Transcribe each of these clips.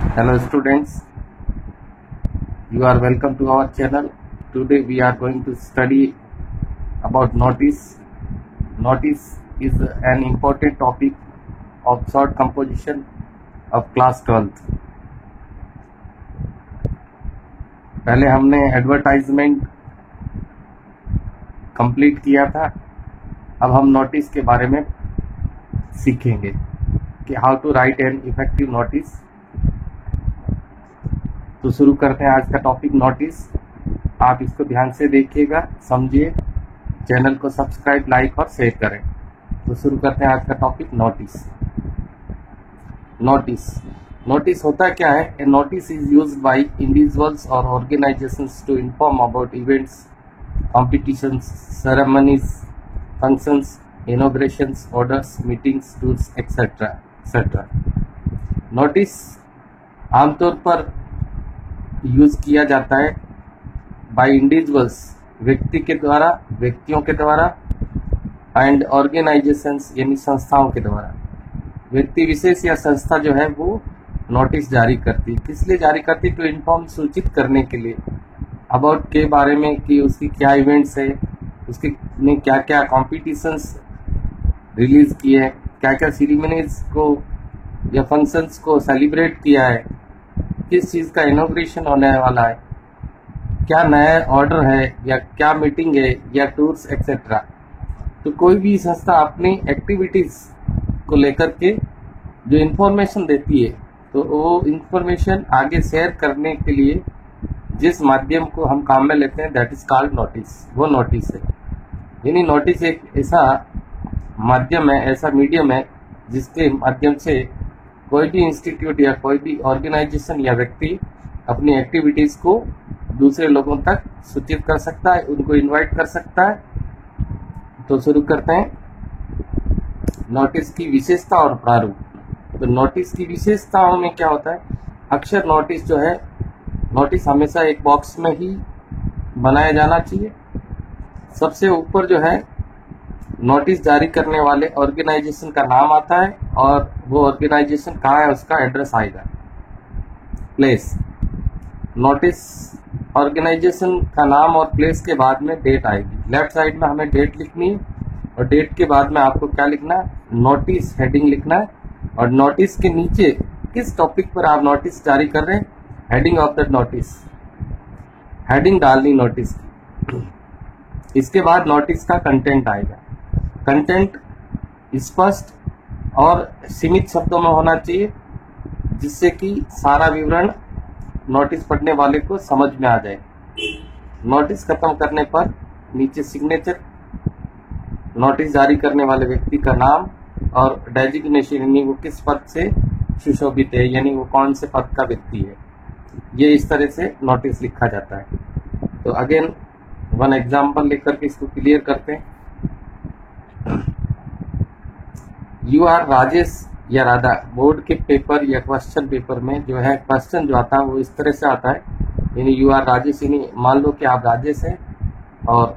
Hello students, you are welcome to our channel. Today we are going to study about notice. Notice is an important topic of short composition of class 12th. पहले हमने advertisement complete किया था, अब हम notice के बारे में सीखेंगे कि how to write an effective notice. तो शुरू करते हैं आज का टॉपिक नोटिस। आप इसको ध्यान से देखिएगा, समझिए, चैनल को सब्सक्राइब, लाइक और शेयर करें। तो शुरू करते हैं आज का टॉपिक नोटिस। नोटिस नोटिस होता क्या है? A notice is used by individuals और organisations to inform about events, competitions, ceremonies, functions, inaugurations, orders, meetings, tours etcetera etcetera. Notice आमतौर पर यूज किया जाता है बाय इंडिविजुअल्स, व्यक्ति के द्वारा, व्यक्तियों के द्वारा, एंड ऑर्गेनाइजेशंस यानी संस्थाओं के द्वारा। व्यक्ति विशेष या संस्था जो है वो नोटिस जारी करती है। किस लिए जारी करती है? टू इन्फॉर्म, सूचित करने के लिए, अबाउट के बारे में कि उसकी क्या इवेंट्स है, उसके ने क्या क्या कॉम्पिटिशन्स रिलीज किए हैं, क्या क्या सेरेमनीज को या फंक्शंस को सेलिब्रेट किया है, किस चीज़ का इनॉग्रेशन होने वाला है, क्या नया ऑर्डर है या क्या मीटिंग है या टूर्स एक्सेट्रा। तो कोई भी संस्था अपनी एक्टिविटीज को लेकर के जो इन्फॉर्मेशन देती है, तो वो इन्फॉर्मेशन आगे शेयर करने के लिए जिस माध्यम को हम काम में लेते हैं, दैट इज कॉल्ड नोटिस। वो नोटिस है। यानी नोटिस एक ऐसा माध्यम है, ऐसा मीडियम है जिसके माध्यम से कोई भी इंस्टीट्यूट या कोई भी ऑर्गेनाइजेशन या व्यक्ति अपनी एक्टिविटीज को दूसरे लोगों तक सूचित कर सकता है, उनको इनवाइट कर सकता है। तो शुरू करते हैं नोटिस की विशेषता और प्रारूप। तो नोटिस की विशेषताओं में क्या होता है? अक्सर नोटिस जो है, नोटिस हमेशा एक बॉक्स में ही बनाया जाना चाहिए। सबसे ऊपर जो है नोटिस जारी करने वाले ऑर्गेनाइजेशन का नाम आता है और वो ऑर्गेनाइजेशन कहाँ है उसका एड्रेस आएगा। प्लेस, नोटिस ऑर्गेनाइजेशन का नाम और प्लेस के बाद में डेट आएगी। लेफ्ट साइड में हमें डेट लिखनी है और डेट के बाद में आपको क्या लिखना है? नोटिस हेडिंग लिखना है। और नोटिस के नीचे किस टॉपिक पर आप नोटिस जारी कर रहे हैं, heading of the notice, heading डालनी नोटिस की। इसके बाद नोटिस का कंटेंट आएगा। कंटेंट स्पष्ट और सीमित शब्दों में होना चाहिए, जिससे कि सारा विवरण नोटिस पढ़ने वाले को समझ में आ जाए। नोटिस खत्म करने पर नीचे सिग्नेचर, नोटिस जारी करने वाले व्यक्ति का नाम और डेजिग्नेशन, यानी वो किस पद से सुशोभित है, यानी वो कौन से पद का व्यक्ति है। ये इस तरह से नोटिस लिखा जाता है। तो अगेन वन एग्जाम्पल लेकर के इसको क्लियर करते हैं। यू आर राजेश या राधा, बोर्ड के पेपर या क्वेश्चन पेपर में जो है क्वेश्चन जो आता है वो इस तरह से आता है, यानी यू आर राजेश, यानी मान लो कि आप राजेश हैं, और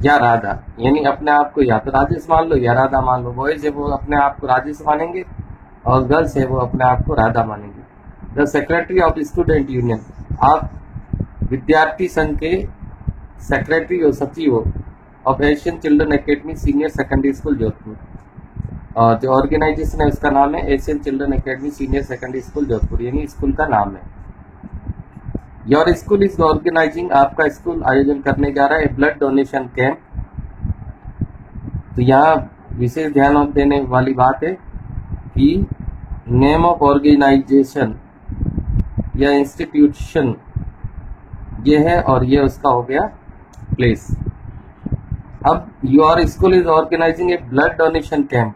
या राधा, यानी अपने आप को या तो राजेश मान लो या राधा मान लो। बॉयज है वो अपने आप को राजेश मानेंगे और गर्ल्स है वो अपने आप को राधा मानेंगे। The secretary of student union, आप विद्यार्थी संघ के सेक्रेटरी हो, सचिव हो, of Asian children academy senior secondary school Jodhpur, और जो ऑर्गेनाइजेशन है उसका नाम है Asian children academy senior secondary school Jodhpur, यानी स्कूल का नाम है। योर स्कूल इज ऑर्गेनाइजिंग, आपका स्कूल आयोजन करने जा रहा है ब्लड डोनेशन कैंप। तो यहाँ विशेष ध्यान देने वाली बात है कि नेम ऑफ ऑर्गेनाइजेशन या इंस्टीट्यूशन ये है और ये उसका हो गया प्लेस। अब your school is organising a blood donation camp,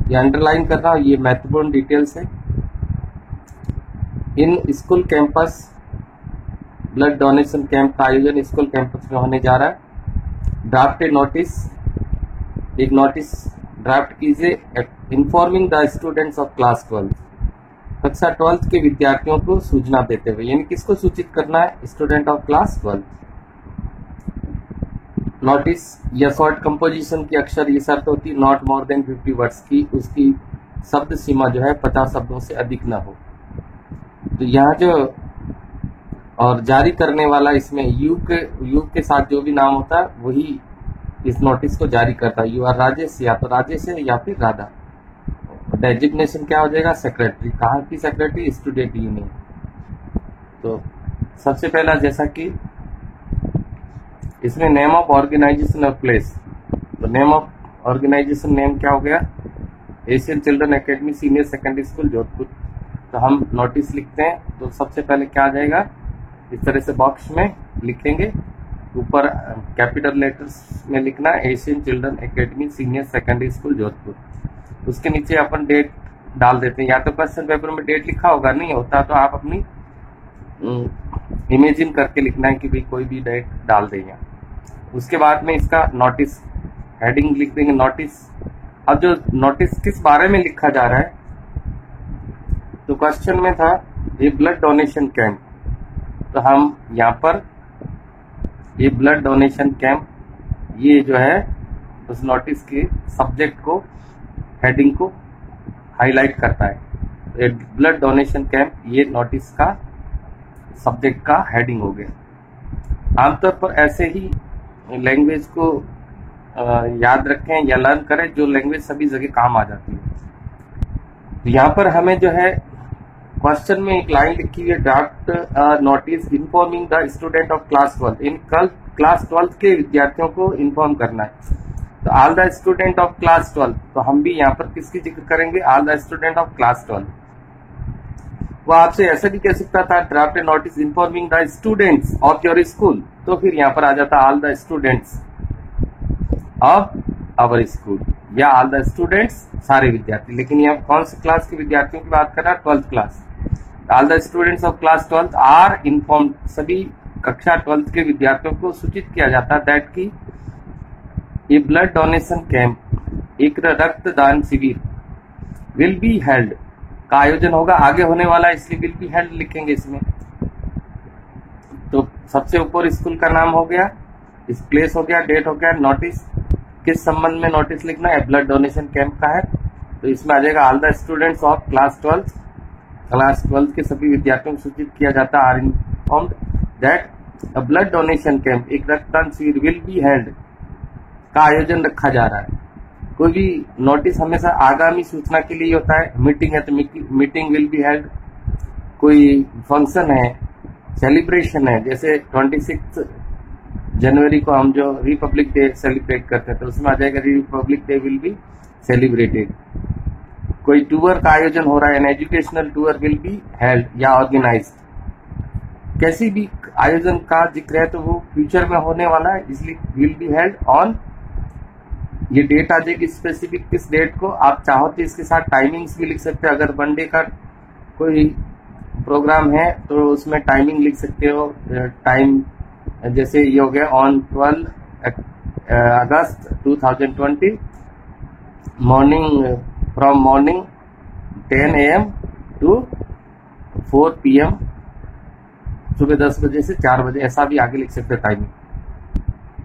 ये अंडरलाइन कर रहा हूं, ये महत्वपूर्ण डिटेल्स है। In school campus, blood donation camp का आयोजन स्कूल कैंपस में होने जा रहा है। ड्राफ्ट ए नोटिस, एक नोटिस ड्राफ्ट कीजिए, informing the students of class 12, कक्षा 12 के विद्यार्थियों को सूचना देते हुए, यानी किसको सूचित करना है? Student of class 12। नोटिस या शॉर्ट कंपोजिशन की अक्सर ये शर्त होती है, नॉट मोर देन 50 वर्ड्स की, उसकी शब्द सीमा जो है 50 शब्दों से अधिक ना हो। तो यहाँ जो और जारी करने वाला, इसमें यू के साथ जो भी नाम होता है वही इस नोटिस को जारी करता है। यू आर राजेश, या तो राजेश है या फिर राधा। डेजिग्नेशन क्या हो जाएगा? सेक्रेटरी। कहाँ की सेक्रेटरी? Student union. तो सबसे पहला, जैसा कि इसमें नेम ऑफ ऑर्गेनाइजेशन और प्लेस, तो नेम ऑफ ऑर्गेनाइजेशन नेम क्या हो गया? Asian children academy senior secondary school Jodhpur. तो हम नोटिस लिखते हैं तो सबसे पहले क्या आ जाएगा? इस तरह से बॉक्स में लिखेंगे, ऊपर कैपिटल लेटर्स में लिखना Asian children academy senior secondary school Jodhpur. उसके नीचे अपन डेट डाल देते हैं, या तो क्वेश्चन पेपर में डेट लिखा होगा, नहीं होता तो आप अपनी इमेजिन करके लिखना है कि भाई कोई भी डेट डाल देंगे। उसके बाद में इसका नोटिस हेडिंग लिख देंगे, नोटिस। अब जो नोटिस किस बारे में लिखा जा रहा है, तो क्वेश्चन में था ये ब्लड डोनेशन कैंप, तो हम यहाँ पर ये ब्लड डोनेशन कैंप, ये जो है उस नोटिस के सब्जेक्ट को, हेडिंग को हाईलाइट करता है। ब्लड डोनेशन कैंप ये नोटिस का सब्जेक्ट का हेडिंग हो गया। आमतौर पर ऐसे ही लैंग्वेज को याद रखें या लर्न करें जो लैंग्वेज सभी जगह काम आ जाती है। यहाँ पर हमें जो है क्वेश्चन में एक लाइन लिखी हुई है, draft notice informing the student of class 12। इन क्लास 12 के विद्यार्थियों को इन्फॉर्म करना है। तो all the student of class 12, तो हम भी यहाँ पर किसकी जिक्र करेंगे? All the student of class 12। वो आपसे ऐसा भी कह सकता था, draft notice informing the students of your school, तो फिर यहाँ पर आ जाता all the students of our school, या ऑल द स्टूडेंट्स सारे विद्यार्थी। लेकिन यहाँ कौन सी क्लास के विद्यार्थियों की बात कर रहा है? 12th class. All the students of class 12 are informed, सभी कक्षा 12th के विद्यार्थियों को सूचित किया जाता है दैट की ये ब्लड डोनेशन कैंप, एक रक्तदान शिविर, विल बी हेल्ड का आयोजन होगा, आगे होने वाला है इसलिए विल बी हेल्ड लिखेंगे इसमें। तो सबसे ऊपर स्कूल का नाम हो गया, इस प्लेस हो गया, डेट हो गया, नोटिस किस संबंध में नोटिस लिखना है? ब्लड डोनेशन कैंप का है, तो इसमें आ जाएगा all the students of class 12। Class 12 के सभी विद्यार्थियों को सूचित किया जाता है, are informed that a blood donation camp, एक रक्तदान शिविर, विल बी हेल्ड का आयोजन रखा जा रहा है। कोई भी नोटिस हमेशा आगामी सूचना के लिए होता है। मीटिंग है तो मीटिंग विल बी हेल्ड, कोई फंक्शन है, सेलिब्रेशन है, जैसे 26 जनवरी को हम जो रिपब्लिक डे सेलिब्रेट करते हैं तो उसमें आ जाएगा Republic day will be celebrated. कोई टूर का आयोजन हो रहा है, an educational tour will be held या ऑर्गेनाइज्ड। कैसी भी आयोजन का जिक्र है तो वो फ्यूचर में होने वाला है, इसलिए विल बी हेल्ड ऑन, ये डेट आ जाएगी स्पेसिफिक किस डेट को। आप चाहो तो इसके साथ टाइमिंग्स भी लिख सकते हो, अगर वन डे का कोई प्रोग्राम है तो उसमें टाइमिंग लिख सकते हो। टाइम जैसे ये हो गया on 12 August 2020 morning, from morning 10 AM to 4 PM, सुबह 10 बजे से 4 बजे, ऐसा भी आगे लिख सकते हैं टाइमिंग।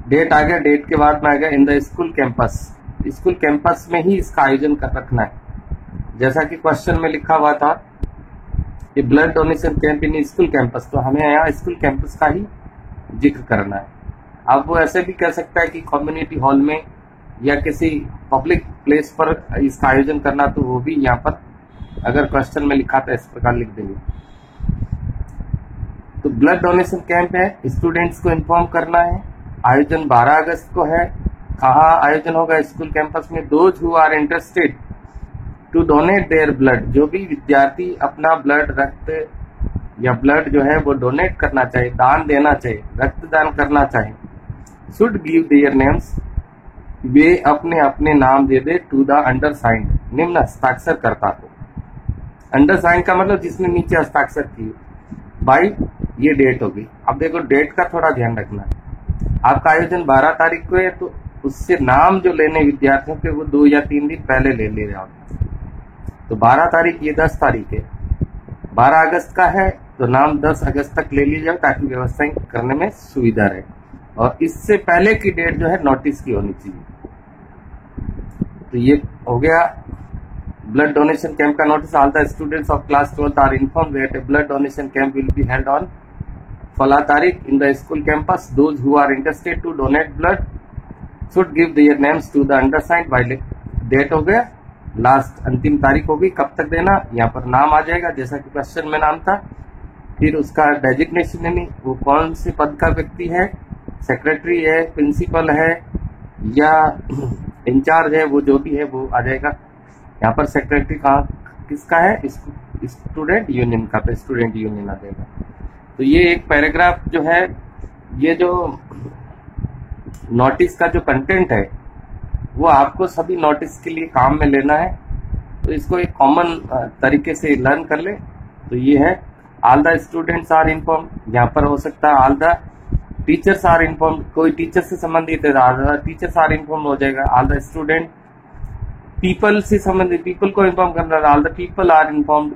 डेट आ गया, डेट के बाद में आ गया in the school campus, school campus में ही इसका आयोजन कर रखना है। जैसा कि क्वेश्चन में लिखा हुआ था कि blood donation camp in school campus, तो हमें यहाँ स्कूल कैंपस का ही जिक्र करना है। अब वो ऐसे भी कह सकता है कि कम्युनिटी हॉल में या किसी पब्लिक प्लेस पर इसका आयोजन करना, तो वो भी यहाँ पर अगर क्वेश्चन में लिखा था इस प्रकार लिख देंगे। तो ब्लड डोनेशन कैंप है, स्टूडेंट्स को इन्फॉर्म करना है। आयोजन 12 अगस्त को है। कहाँ आयोजन होगा? स्कूल कैंपस में। Those who are interested to donate their blood, जो भी विद्यार्थी अपना ब्लड, रक्त या ब्लड जो है वो डोनेट करना चाहे, दान देना चाहे, रक्तदान करना चाहे, शुड गिव देयर नेम्स, वे अपने अपने नाम दे दे टू द अंडरसाइंड, निम्न हस्ताक्षर करता को। अंडरसाइंड का मतलब जिसने नीचे हस्ताक्षर किए, बाई ये डेट होगी। अब देखो डेट का थोड़ा ध्यान रखना है। आपका आयोजन 12 तारीख को है तो उससे नाम जो लेने विद्यार्थियों के वो 2 या 3 दिन पहले ले ले रहे। तो 12 तारीख, ये 10 तारीख है, 12 अगस्त का है तो नाम 10 अगस्त तक ले लीजिए ताकि व्यवस्थाएं करने में सुविधा रहे। और इससे पहले की डेट जो है नोटिस की होनी चाहिए। तो ये हो गया blood donation camp का notice. All the students of class 12th are informed that a blood donation camp will be held on फला तारीख in the school campus. Those who are interested to donate blood should give their names to the undersigned by date हो गया, last अंतिम तारीख होगी, कब तक देना, यहाँ पर नाम आ जाएगा जैसा कि क्वेश्चन में नाम था, फिर उसका डेजिग्नेशन यानी वो कौन से पद का व्यक्ति है, सेक्रेटरी है, प्रिंसिपल है या इंचार्ज है, वो जो भी है वो आ जाएगा। यहाँ पर सेक्रेटरी कहाँ किसका है, स्टूडेंट यूनियन का, पे स्टूडेंट यूनियन आ जाएगा। तो ये एक पैराग्राफ जो है, ये जो नोटिस का जो कंटेंट है वो आपको सभी नोटिस के लिए काम में लेना है, तो इसको एक कॉमन तरीके से लर्न कर ले। तो ये है all the students are inform, यहाँ पर हो सकता है all the teachers are inform, कोई टीचर से संबंधित है all the teachers are inform हो जाएगा। ऑल द स्टूडेंट पीपल से संबंधित, पीपल को इन्फॉर्म करना, all the people are informed.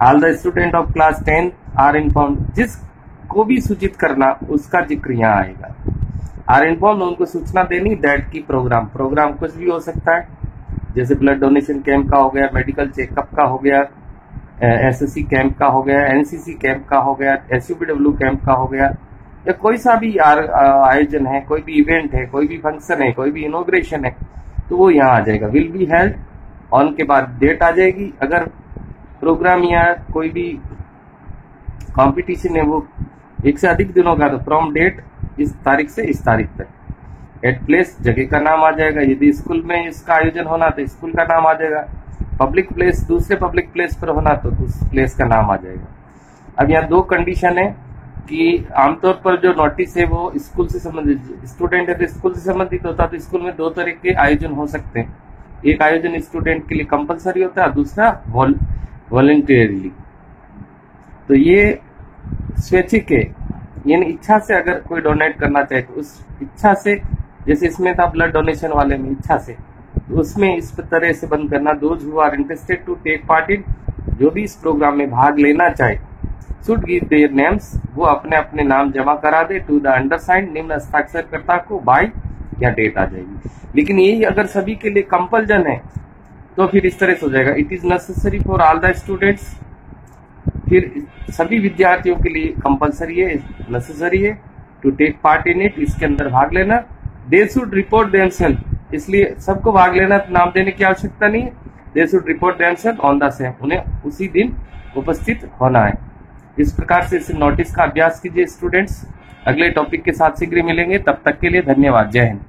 All the student of class 10 are informed, जिसको भी सूचित करना उसका जिक्र यहाँ आएगा। आर इन्फॉर्म्ड उनको सूचना देनी, दैट की प्रोग्राम कुछ भी हो सकता है, जैसे ब्लड डोनेशन कैंप का हो गया, मेडिकल चेकअप का हो गया, एसएससी कैंप का हो गया, एनसीसी कैंप का हो गया, एसयूपीडब्ल्यू कैंप का हो गया, या कोई सा भी आयोजन है, कोई भी इवेंट है, कोई भी फंक्शन है, कोई भी इनॉग्रेशन है, तो वो यहाँ आ जाएगा। विल बी हेल्ड ऑन के बाद डेट आ जाएगी। अगर प्रोग्राम या कोई भी कंपटीशन है वो एक से अधिक दिनों का, तो फ्रॉम डेट इस तारीख से इस तारीख तक। एट प्लेस जगह का नाम आ जाएगा, यदि स्कूल में इसका आयोजन होना तो स्कूल का नाम आ जाएगा, पब्लिक प्लेस दूसरे पब्लिक प्लेस पर होना तो उस प्लेस का नाम आ जाएगा। अब यहाँ दो कंडीशन है कि आमतौर पर जो नोटिस है वो स्कूल से संबंधित, स्टूडेंट है तो स्कूल से संबंधित होता है, तो स्कूल में दो तरह के आयोजन हो सकते हैं। एक आयोजन स्टूडेंट के लिए कंपलसरी होता है, दूसरा वॉलंटियरली। तो ये स्वैच्छिक है, यानी इच्छा से अगर कोई डोनेट करना चाहे तो उस इच्छा से, जैसे इसमें था ब्लड डोनेशन वाले में इच्छा से, तो उसमें इस तरह से बंद करना, those who are interested to take part in, जो भी इस प्रोग्राम में भाग लेना चाहे, शुड गिव देयर नेम्स, वो अपने अपने नाम जमा करा दे, टू द अंडरसाइंड, निम्न हस्ताक्षरकर्ता को, बाय या डेट आ जाएगी। लेकिन यही अगर सभी के लिए कंपल्जन है तो फिर इस तरह से हो जाएगा, it is necessary for all the students, फिर सभी विद्यार्थियों के लिए कंपलसरी है, नेसेसरी है to take part in it, इसके अंदर भाग लेना। दे शुड रिपोर्ट देमसेल्फ, इसलिए सबको भाग लेना, नाम देने की आवश्यकता नहीं है। They should report themselves on the same, उन्हें उसी दिन उपस्थित होना है। इस प्रकार से इस नोटिस का अभ्यास कीजिए स्टूडेंट्स। अगले टॉपिक के साथ शीघ्र मिलेंगे, तब तक के लिए धन्यवाद। जय हिंद।